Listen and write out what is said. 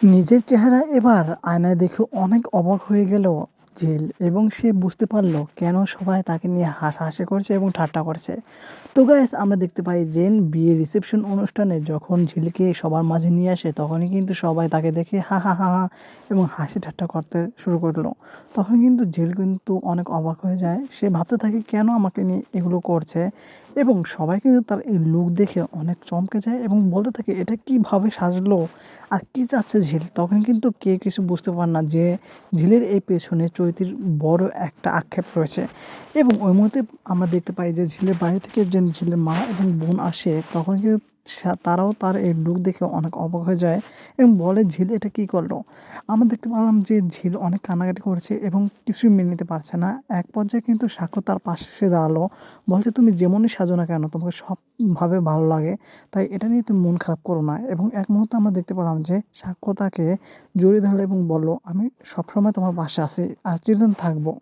নিজের চেহারা এবার আয়নায় দেখে অনেক অবাক হয়ে গেল ঝিল এবং সে বুঝতে পারল কেন সবাই তাকে নিয়ে হাসাহাসি করছে এবং ঠাট্টা করছে। তো গাইস আমরা দেখতে পাই জেন বিয়ের রিসেপশন অনুষ্ঠানে যখন ঝিলকে সবার মাঝে নিয়ে আসে তখনই কিন্তু সবাই তাকে দেখে হা হা হা হা এবং হাসি ঠাট্টা করতে শুরু করলো। তখন কিন্তু ঝিল কিন্তু অনেক অবাক হয়ে যায়, সে ভাবতে থাকে কেন আমাকে নিয়ে এগুলো করছে এবং সবাই কিন্তু তার এই লুক দেখে অনেক চমকে যায় এবং বলতে থাকে এটা কিভাবে সাজলো আর কি চাচ্ছে ঝিল। তখন কিন্তু কেউ কিছু বুঝতে পারে না যে ঝিলের এই পেছনে চৈতির বড় একটা আক্ষেপ রয়েছে। এবং ওই মুহূর্তে আমরা দেখতে পাই যে ঝিলের বাড়ি থেকে যে ঝিলের মা এবং বোন আসে তখন কিন্তু তারাও তার এই লুক দেখে অনেক অবাক হয়ে যায় এবং বলে ঝিল এটা কি করলো। আমরা দেখতে পেলাম যে ঝিল অনেক কান্নাকাটি করছে এবং কিছুই মেনে নিতে পারছে না। এক পর্যায়ে কিন্তু সাক্ষ্য তার পাশে এসে দাঁড়ালো, বলছে তুমি যেমনই সাজো না কেন তোমাকে সবভাবে ভালো লাগে, তাই এটা নিয়ে তুমি মন খারাপ করো না। এবং এক মুহূর্তে আমরা দেখতে পেলাম যে সাক্ষ্য তাকে জড়িয়ে ধরলো এবং বলল আমি সবসময় তোমার পাশে আছি আর চিরদিন থাকবো।